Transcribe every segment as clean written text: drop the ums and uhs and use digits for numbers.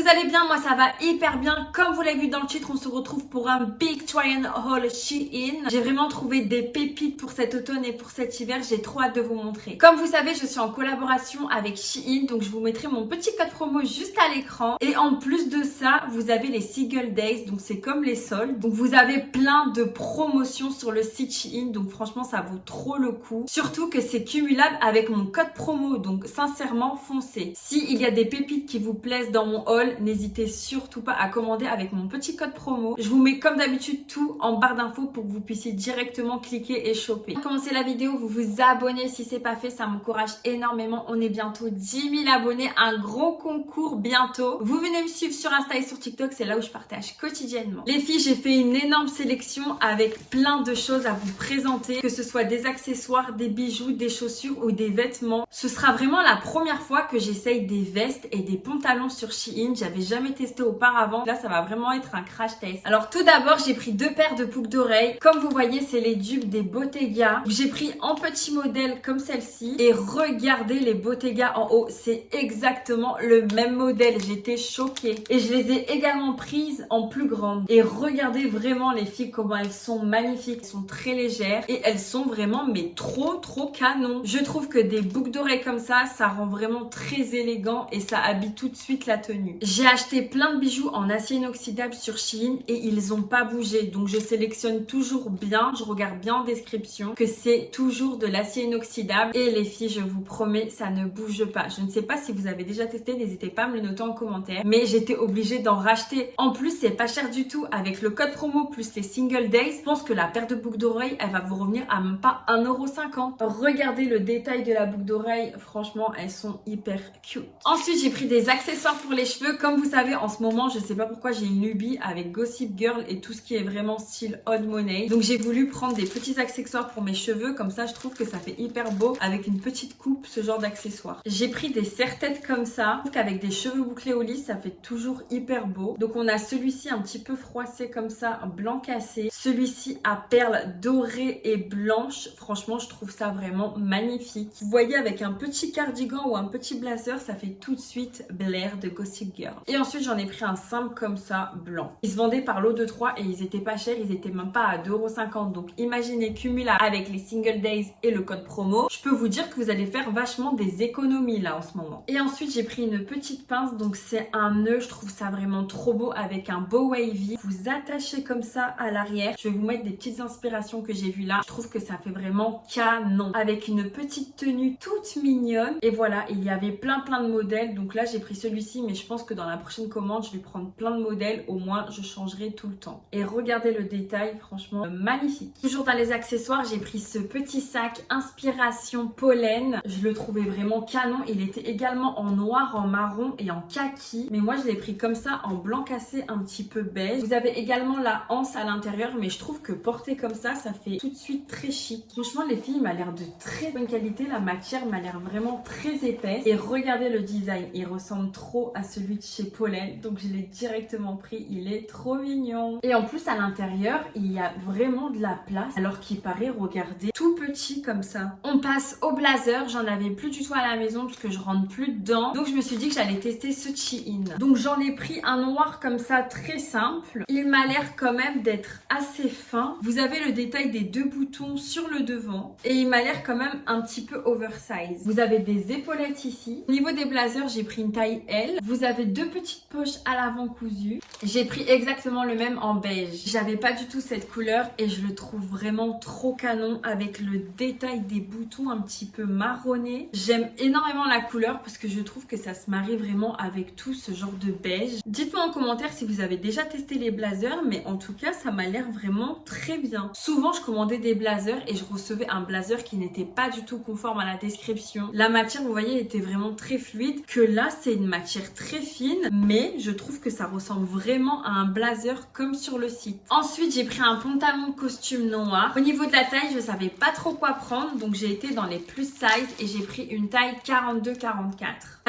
allez bien? Moi ça va hyper bien. Comme vous l'avez vu dans le titre, on se retrouve pour un big try and haul Shein. J'ai vraiment trouvé des pépites pour cet automne et pour cet hiver. J'ai trop hâte de vous montrer. Comme vous savez, je suis en collaboration avec Shein, donc je vous mettrai mon petit code promo juste à l'écran. Et en plus de ça, vous avez les Single Days, donc c'est comme les soldes. Donc vous avez plein de promotions sur le site Shein, donc franchement ça vaut trop le coup. Surtout que c'est cumulable avec mon code promo, donc sincèrement foncez. Si il y a des pépites qui vous plaisent dans mon haul, n'hésitez surtout pas à commander avec mon petit code promo. Je vous mets comme d'habitude tout en barre d'infos pour que vous puissiez directement cliquer et choper. Pour commencer la vidéo, vous vous abonnez si c'est pas fait, ça m'encourage énormément. On est bientôt 10 000 abonnés, un gros concours bientôt. Vous venez me suivre sur Insta et sur TikTok, c'est là où je partage quotidiennement. Les filles, j'ai fait une énorme sélection avec plein de choses à vous présenter, que ce soit des accessoires, des bijoux, des chaussures ou des vêtements. Ce sera vraiment la première fois que j'essaye des vestes et des pantalons sur Shein. J'avais jamais testé auparavant. Là, ça va vraiment être un crash test. Alors tout d'abord, j'ai pris deux paires de boucles d'oreilles. Comme vous voyez, c'est les dupes des Bottega. J'ai pris en petit modèle comme celle-ci. Et regardez les Bottega en haut. C'est exactement le même modèle. J'étais choquée. Et je les ai également prises en plus grande. Et regardez vraiment les filles comment elles sont magnifiques. Elles sont très légères. Et elles sont vraiment mais trop canon. Je trouve que des boucles d'oreilles comme ça rend vraiment très élégant et ça habille tout de suite la tenue. J'ai acheté plein de bijoux en acier inoxydable sur Shein et ils ont pas bougé. Donc je sélectionne toujours bien, je regarde bien en description que c'est toujours de l'acier inoxydable. Et les filles, je vous promets, ça ne bouge pas. Je ne sais pas si vous avez déjà testé, n'hésitez pas à me le noter en commentaire. Mais j'étais obligée d'en racheter. En plus, c'est pas cher du tout. Avec le code promo plus les Single Days, je pense que la paire de boucles d'oreilles, elle va vous revenir à même pas 1,50 €. Regardez le détail de la boucle d'oreille. Franchement, elles sont hyper cute. Ensuite, j'ai pris des accessoires pour les cheveux. Comme vous savez, en ce moment, je sais pas pourquoi j'ai une lubie avec Gossip Girl et tout ce qui est vraiment style old money. Donc, j'ai voulu prendre des petits accessoires pour mes cheveux. Comme ça, je trouve que ça fait hyper beau avec une petite coupe, ce genre d'accessoires. J'ai pris des serre-têtes comme ça. Donc, avec des cheveux bouclés au lit, ça fait toujours hyper beau. Donc, on a celui-ci un petit peu froissé comme ça, blanc cassé. Celui-ci à perles dorées et blanches. Franchement, je trouve ça vraiment magnifique. Vous voyez, avec un petit cardigan ou un petit blazer, ça fait tout de suite Blair de Gossip Girl. Et ensuite, j'en ai pris un simple comme ça, blanc. Ils se vendaient par lot de 3 et ils étaient pas chers, ils étaient même pas à 2,50 €. Donc imaginez cumulable avec les Single Days et le code promo. Je peux vous dire que vous allez faire vachement des économies là en ce moment. Et ensuite, j'ai pris une petite pince, donc c'est un nœud, je trouve ça vraiment trop beau avec un beau wavy. Vous attachez comme ça à l'arrière. Je vais vous mettre des petites inspirations que j'ai vues là. Je trouve que ça fait vraiment canon. Avec une petite tenue toute mignonne. Et voilà, il y avait plein de modèles. Donc là, j'ai pris celui-ci, mais je pense que dans la prochaine commande, je vais prendre plein de modèles. Au moins, je changerai tout le temps. Et regardez le détail, franchement, magnifique. Toujours dans les accessoires, j'ai pris ce petit sac Inspiration Pollen. Je le trouvais vraiment canon. Il était également en noir, en marron et en kaki. Mais moi, je l'ai pris comme ça, en blanc cassé, un petit peu beige. Vous avez également la anse à l'intérieur, mais je trouve que porter comme ça fait tout de suite très chic. Franchement, les filles, il m'a l'air de très bonne qualité. La matière m'a l'air vraiment très épaisse. Et regardez le design, il ressemble trop à celui de chez Pollen. Donc je l'ai directement pris, il est trop mignon. Et en plus à l'intérieur, il y a vraiment de la place. Alors qu'il paraît, regardez, tout petit comme ça. On passe au blazer, j'en avais plus du tout à la maison parce que je rentre plus dedans. Donc je me suis dit que j'allais tester ce Shein. Donc j'en ai pris un noir comme ça, très simple. Il m'a l'air quand même d'être assez fin. Vous avez le détail des deux boutons sur le devant. Et il m'a l'air quand même un petit peu oversize. Vous avez des épaulettes ici. Au niveau des blazers, j'ai pris une taille L. Vous avez deux petites poches à l'avant cousues. J'ai pris exactement le même en beige. J'avais pas du tout cette couleur et je le trouve vraiment trop canon avec le détail des boutons un petit peu marronné. J'aime énormément la couleur parce que je trouve que ça se marie vraiment avec tout ce genre de beige. Dites-moi en commentaire si vous avez déjà testé les blazers, mais en tout cas, ça m'a l'air vraiment très bien. Souvent, je commandais des blazers et je recevais un blazer qui n'était pas du tout conforme à la description. La matière, vous voyez, était vraiment très fluide. Que là, c'est une matière très fine, mais je trouve que ça ressemble vraiment à un blazer comme sur le site. Ensuite, j'ai pris un pantalon costume noir. Au niveau de la taille, je savais pas trop quoi prendre, donc j'ai été dans les plus size et j'ai pris une taille 42-44.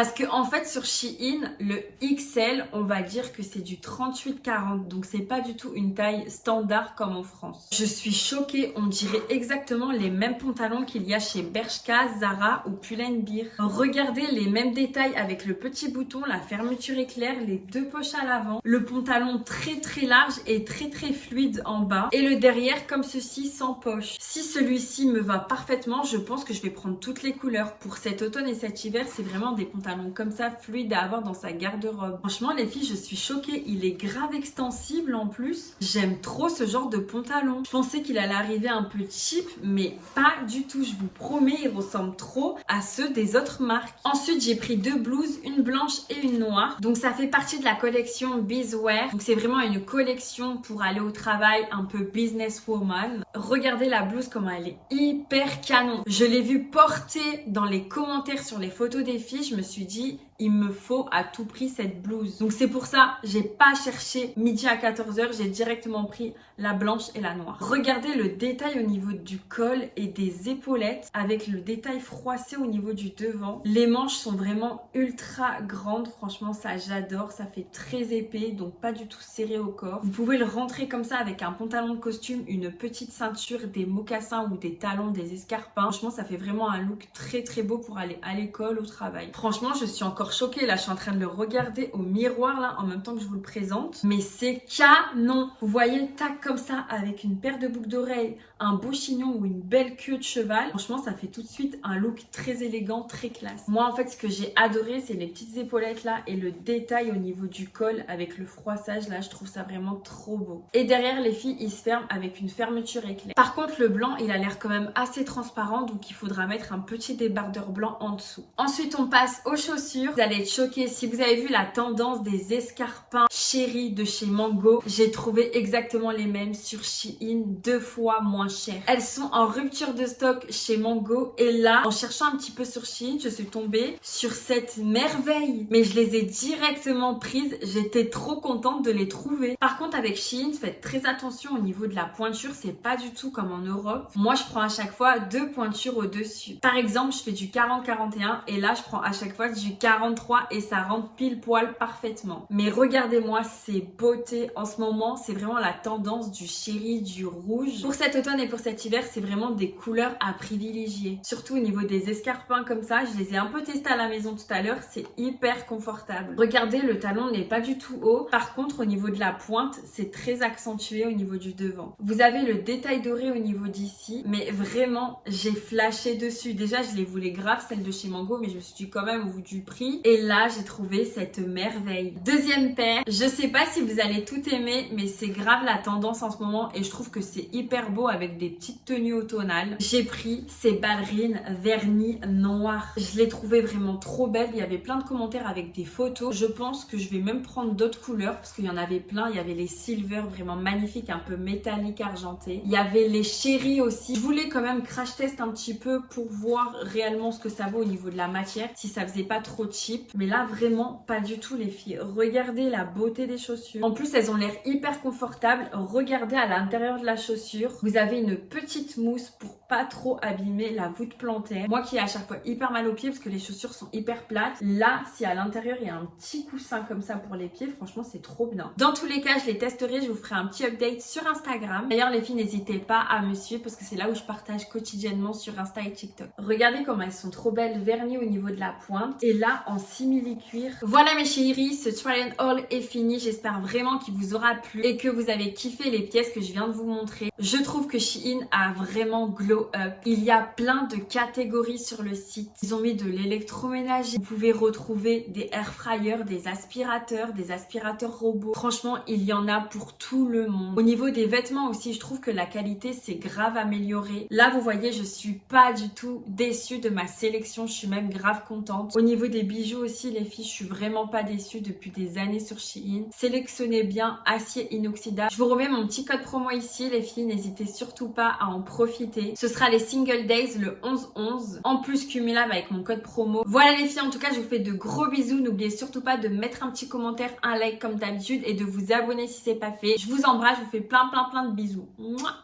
Parce que en fait sur Shein, le XL, on va dire que c'est du 38-40, donc c'est pas du tout une taille standard comme en France. Je suis choquée, on dirait exactement les mêmes pantalons qu'il y a chez Bershka, Zara ou Pull&Bear. Regardez les mêmes détails avec le petit bouton, la fermeture éclair, les deux poches à l'avant, le pantalon très large et très fluide en bas et le derrière comme ceci sans poche. Si celui-ci me va parfaitement, je pense que je vais prendre toutes les couleurs. Pour cet automne et cet hiver, c'est vraiment des pantalons comme ça fluides à avoir dans sa garde-robe. Franchement les filles, je suis choquée, il est grave extensible en plus. J'aime trop ce genre de pantalon. Je pensais qu'il allait arriver un peu cheap, mais pas du tout, je vous promets, il ressemble trop à ceux des autres marques. Ensuite, j'ai pris deux blouses, une blanche et une noire. Donc ça fait partie de la collection Bizwear. Donc c'est vraiment une collection pour aller au travail, un peu businesswoman. Regardez la blouse comment elle est hyper canon. Je l'ai vue porter dans les commentaires sur les photos des filles, je me suis dit il me faut à tout prix cette blouse. Donc c'est pour ça, j'ai pas cherché midi à 14h, j'ai directement pris la blanche et la noire. Regardez le détail au niveau du col et des épaulettes avec le détail froissé au niveau du devant. Les manches sont vraiment ultra grandes, franchement ça j'adore, ça fait très épais donc pas du tout serré au corps. Vous pouvez le rentrer comme ça avec un pantalon de costume, une petite ceinture, des mocassins ou des talons, des escarpins. Franchement ça fait vraiment un look très beau pour aller à l'école, au travail. Franchement je suis encore choquée, là je suis en train de le regarder au miroir là en même temps que je vous le présente, mais c'est canon. Vous voyez, tac comme ça avec une paire de boucles d'oreilles, un beau chignon ou une belle queue de cheval. Franchement ça fait tout de suite un look très élégant, très classe. Moi en fait ce que j'ai adoré c'est les petites épaulettes là et le détail au niveau du col avec le froissage là, je trouve ça vraiment trop beau. Et derrière les filles il se ferme avec une fermeture éclair. Par contre le blanc il a l'air quand même assez transparent donc il faudra mettre un petit débardeur blanc en dessous. Ensuite on passe aux chaussures. Vous allez être choqués si vous avez vu la tendance des escarpins chéris de chez Mango. J'ai trouvé exactement les mêmes sur Shein, 2 fois moins cher. Elles sont en rupture de stock chez Mango et là en cherchant un petit peu sur Shein je suis tombée sur cette merveille, mais je les ai directement prises, j'étais trop contente de les trouver. Par contre avec Shein faites très attention au niveau de la pointure, c'est pas du tout comme en Europe. Moi je prends à chaque fois 2 pointures au dessus. Par exemple je fais du 40-41 et là je prends à chaque fois du 43 et ça rentre pile poil parfaitement. Mais regardez-moi ces beautés en ce moment, c'est vraiment la tendance du chéri, du rouge. Pour cet automne et pour cet hiver, c'est vraiment des couleurs à privilégier. Surtout au niveau des escarpins comme ça, je les ai un peu testés à la maison tout à l'heure, c'est hyper confortable. Regardez, le talon n'est pas du tout haut. Par contre, au niveau de la pointe, c'est très accentué au niveau du devant. Vous avez le détail doré au niveau d'ici, mais vraiment, j'ai flashé dessus. Déjà, je les voulais grave, celle de chez Mango, mais je me suis dit quand même au bout du prix. Et là, j'ai trouvé cette merveille. Deuxième paire, je sais pas si vous allez tout aimer, mais c'est grave la tendance en ce moment et je trouve que c'est hyper beau avec des petites tenues automnales. J'ai pris ces ballerines vernis noires. Je les trouvais vraiment trop belles. Il y avait plein de commentaires avec des photos. Je pense que je vais même prendre d'autres couleurs parce qu'il y en avait plein. Il y avait les silver vraiment magnifiques, un peu métallique argenté. Il y avait les chéris aussi. Je voulais quand même crash test un petit peu pour voir réellement ce que ça vaut au niveau de la matière, si ça faisait pas trop cheap. Mais là vraiment pas du tout les filles. Regardez la beauté des chaussures. En plus elles ont l'air hyper confortables. Regardez à l'intérieur de la chaussure. Vous avez une petite mousse pour pas trop abîmer la voûte plantaire. Moi qui ai à chaque fois hyper mal aux pieds parce que les chaussures sont hyper plates. Là si à l'intérieur il y a un petit coussin comme ça pour les pieds, franchement c'est trop bien. Dans tous les cas je les testerai, je vous ferai un petit update sur Instagram. D'ailleurs les filles n'hésitez pas à me suivre parce que c'est là où je partage quotidiennement sur Insta et TikTok. Regardez comment elles sont trop belles, vernies au niveau de la pointe et là en simili cuir. Voilà mes chéris, ce try and haul est fini. J'espère vraiment qu'il vous aura plu et que vous avez kiffé les pièces que je viens de vous montrer. Je trouve que Shein a vraiment glow up. Il y a plein de catégories sur le site. Ils ont mis de l'électroménager. Vous pouvez retrouver des air fryers, des aspirateurs robots. Franchement, il y en a pour tout le monde. Au niveau des vêtements aussi, je trouve que la qualité s'est grave améliorée. Là, vous voyez, je suis pas du tout déçue de ma sélection. Je suis même grave contente. Au niveau des bijoux aussi, les filles, je suis vraiment pas déçue depuis des années sur Shein. Sélectionnez bien, acier inoxydable. Je vous remets mon petit code promo ici, les filles. N'hésitez surtout pas à en profiter. Ce sera les Single Days le 11-11. En plus, cumulable avec mon code promo. Voilà les filles, en tout cas, je vous fais de gros bisous. N'oubliez surtout pas de mettre un petit commentaire, un like comme d'habitude et de vous abonner si c'est pas fait. Je vous embrasse, je vous fais plein de bisous. Mouah.